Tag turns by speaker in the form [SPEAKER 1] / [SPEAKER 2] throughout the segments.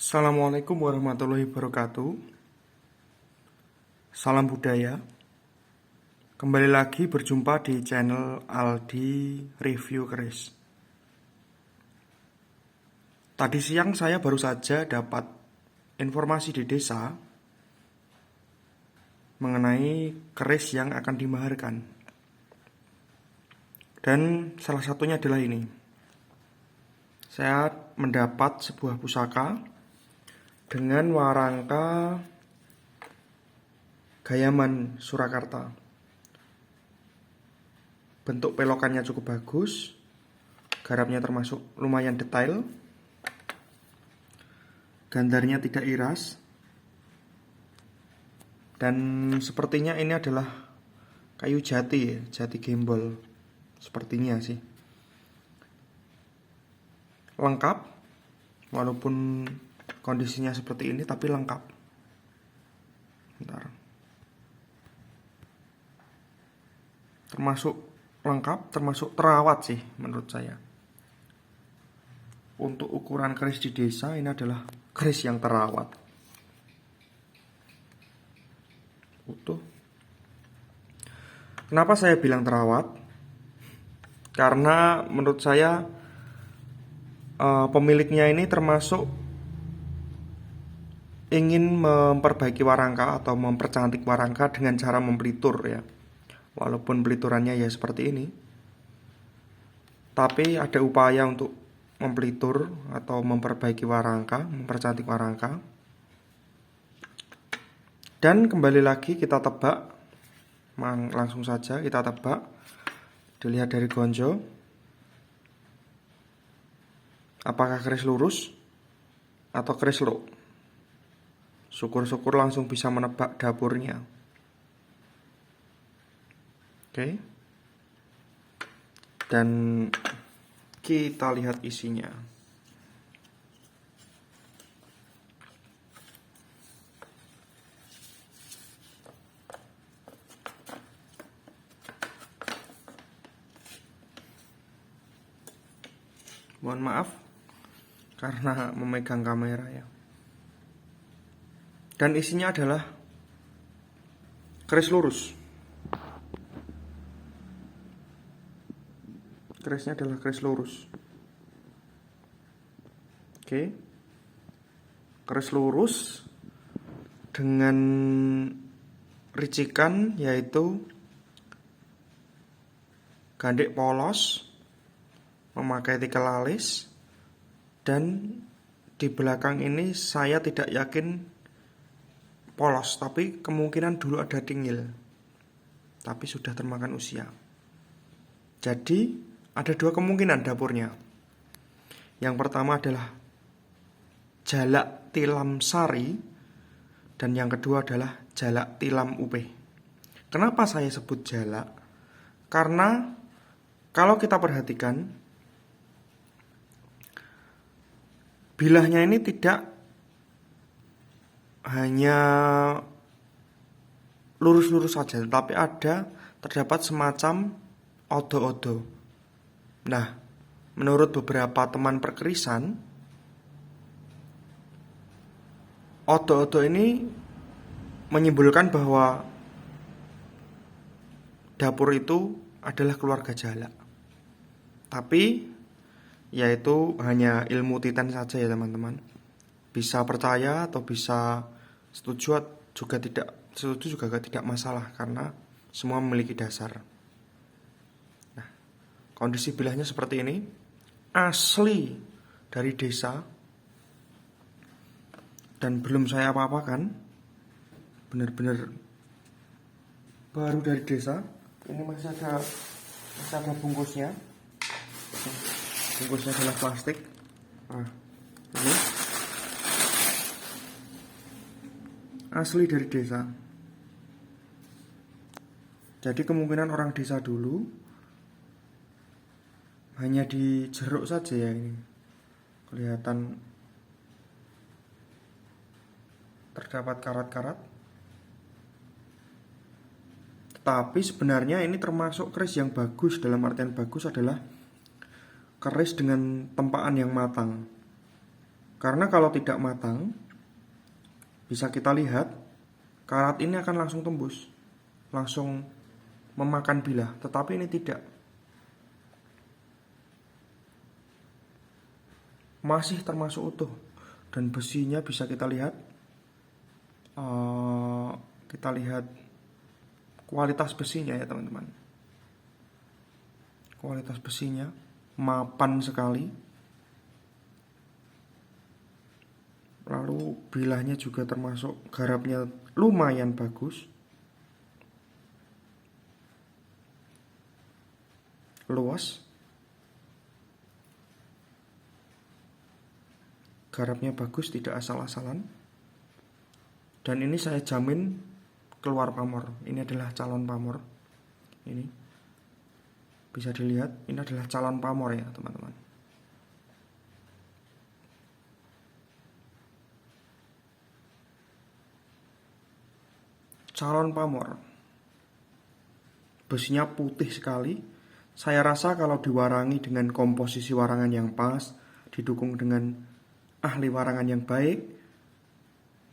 [SPEAKER 1] Assalamualaikum warahmatullahi wabarakatuh. Salam budaya. Kembali lagi berjumpa di channel Aldi Review Keris. Tadi siang saya baru saja dapat informasi di desa mengenai keris yang akan dimaharkan. Dan salah satunya adalah ini. Saya mendapat sebuah pusaka dengan warangka Gayaman Surakarta. Bentuk pelokannya cukup bagus, garapnya termasuk lumayan detail, gandarnya tidak iras, dan sepertinya ini adalah kayu jati ya, jati gembol. Sepertinya sih lengkap, walaupun kondisinya seperti ini tapi lengkap. Bentar. Termasuk lengkap, termasuk terawat sih menurut saya. Untuk ukuran keris di desa ini adalah keris yang terawat. Utuh. Kenapa saya bilang terawat? Karena menurut saya pemiliknya ini termasuk ingin memperbaiki warangka atau mempercantik warangka dengan cara mempelitur ya. Walaupun peliturannya ya seperti ini, tapi ada upaya untuk mempelitur atau memperbaiki warangka, mempercantik warangka. Dan kembali lagi kita tebak, langsung saja kita tebak. Dilihat dari gonjo, apakah keris lurus atau keris luk? Syukur-syukur langsung bisa menebak dapurnya. Oke. Dan kita lihat isinya. Mohon maaf karena memegang kamera ya. Dan isinya adalah keris lurus. Kerisnya adalah keris lurus. Oke. Keris lurus dengan ricikan yaitu gandek polos, memakai tikel alis, dan di belakang ini saya tidak yakin polos, tapi kemungkinan dulu ada tingil, tapi sudah termakan usia. Jadi ada dua kemungkinan dapurnya. Yang pertama adalah jalak tilam sari, dan yang kedua adalah jalak tilam upeh. Kenapa saya sebut jalak? Karena kalau kita perhatikan, bilahnya ini tidak hanya lurus-lurus saja, tetapi terdapat semacam odo-odo. Nah, menurut beberapa teman perkerisan, odo-odo ini menyimpulkan bahwa dapur itu adalah keluarga jalak. Tapi yaitu hanya ilmu titan saja ya teman-teman. Bisa percaya atau bisa setuju juga tidak masalah, karena semua memiliki dasar. Nah, kondisi bilahnya seperti ini, asli dari desa, dan belum saya apa-apakan, benar-benar baru dari desa. Ini masih ada bungkusnya. Bungkusnya adalah plastik. Nah, ini asli dari desa. Jadi kemungkinan orang desa dulu hanya dijeruk saja ya ini. Kelihatan terdapat karat-karat. Tetapi sebenarnya ini termasuk keris yang bagus. Dalam artian bagus adalah keris dengan tempaan yang matang. Karena kalau tidak matang, bisa kita lihat karat ini akan langsung tembus, langsung memakan bilah, tetapi ini tidak. Masih termasuk utuh dan besinya bisa kita lihat. Kita lihat kualitas besinya ya teman-teman. Kualitas besinya mapan sekali. Lalu bilahnya juga termasuk garapnya lumayan bagus. Luas. Garapnya bagus, tidak asal-asalan. Dan ini saya jamin keluar pamor. Ini adalah calon pamor. Ini bisa dilihat, ini adalah calon pamor ya teman-teman. Calon pamor. Besinya putih sekali. Saya rasa kalau diwarangi dengan komposisi warangan yang pas, didukung dengan ahli warangan yang baik,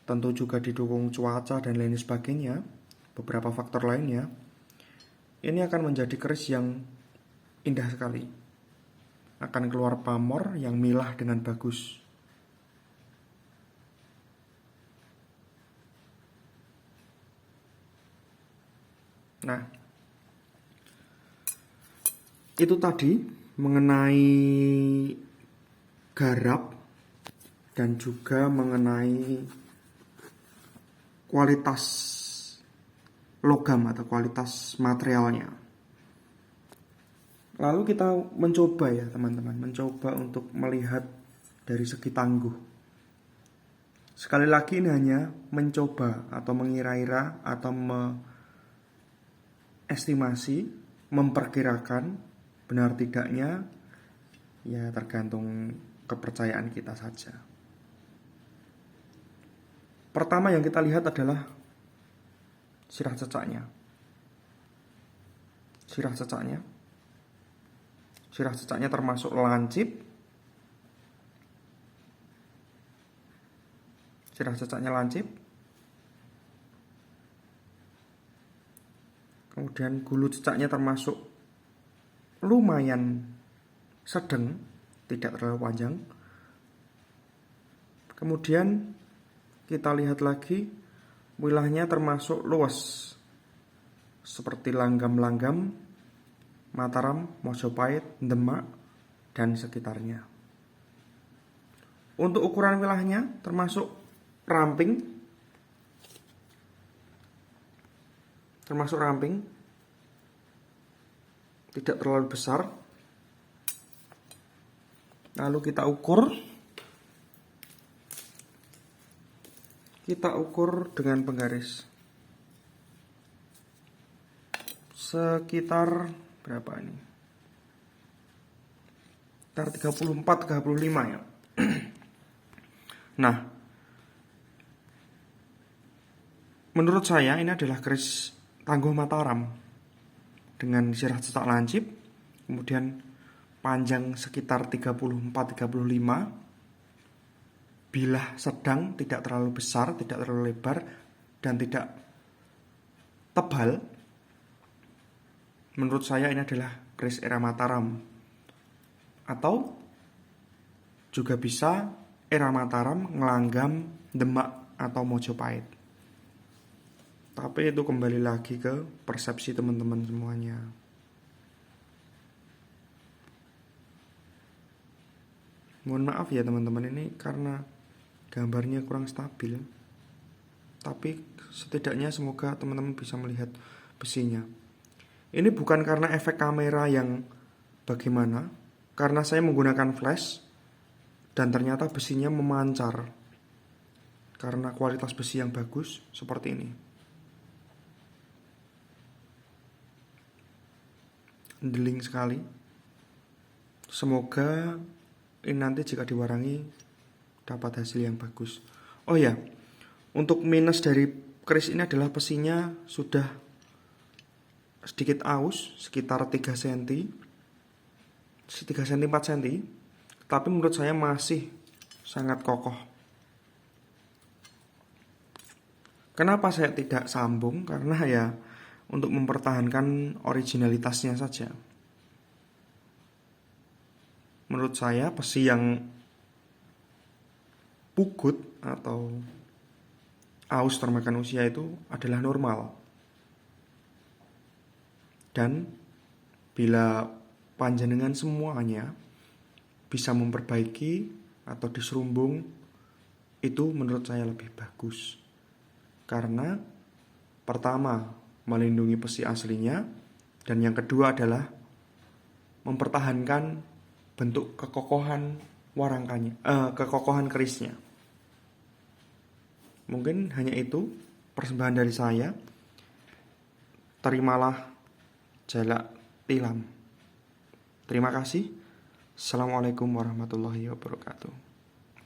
[SPEAKER 1] tentu juga didukung cuaca dan lain sebagainya, beberapa faktor lainnya, ini akan menjadi keris yang indah sekali. Akan keluar pamor yang milah dengan bagus. Nah, itu tadi mengenai garap dan juga mengenai kualitas logam atau kualitas materialnya. Lalu kita mencoba ya teman-teman, mencoba untuk melihat dari segi tangguh. Sekali lagi ini hanya mencoba atau mengira-ira atau estimasi, memperkirakan benar tidaknya, ya tergantung kepercayaan kita saja. Pertama yang kita lihat adalah sirah cecaknya. Sirah cecaknya termasuk lancip. Sirah cecaknya lancip. Kemudian gulu cecaknya termasuk lumayan sedang, tidak terlalu panjang. Kemudian kita lihat lagi, wilahnya termasuk luas, seperti langgam-langgam, Mataram, Mojopahit, Demak, dan sekitarnya. Untuk ukuran wilahnya termasuk ramping, tidak terlalu besar. Lalu kita ukur dengan penggaris sekitar berapa ini? Sekitar 34-35 ya. Nah, menurut saya ini adalah keris tangguh Mataram dengan sirah cetak lancip, kemudian panjang sekitar 34-35, bilah sedang, tidak terlalu besar, tidak terlalu lebar, dan tidak tebal. Menurut saya ini adalah keris era Mataram, atau juga bisa era Mataram ngelanggam Demak atau Mojopahit. Tapi itu kembali lagi ke persepsi teman-teman semuanya. Mohon maaf ya teman-teman, ini karena gambarnya kurang stabil. Tapi setidaknya semoga teman-teman bisa melihat besinya. Ini bukan karena efek kamera yang bagaimana, karena saya menggunakan flash dan ternyata besinya memancar karena kualitas besi yang bagus seperti ini. Deling sekali. Semoga ini nanti jika diwarangi dapat hasil yang bagus. Oh ya, untuk minus dari keris ini adalah besinya sudah sedikit aus, sekitar 3 cm 4 cm. Tapi menurut saya masih sangat kokoh. Kenapa saya tidak sambung? Karena ya untuk mempertahankan originalitasnya saja. Menurut saya besi yang pugut atau aus termakan usia itu adalah normal. Dan bila panjenengan semuanya bisa memperbaiki atau diserumbung, itu menurut saya lebih bagus. Karena pertama, melindungi besi aslinya, dan yang kedua adalah mempertahankan bentuk kekokohan warangkanya, kekokohan kerisnya. Mungkin hanya itu persembahan dari saya. Terimalah jalak tilam. Terima kasih. Assalamualaikum warahmatullahi wabarakatuh.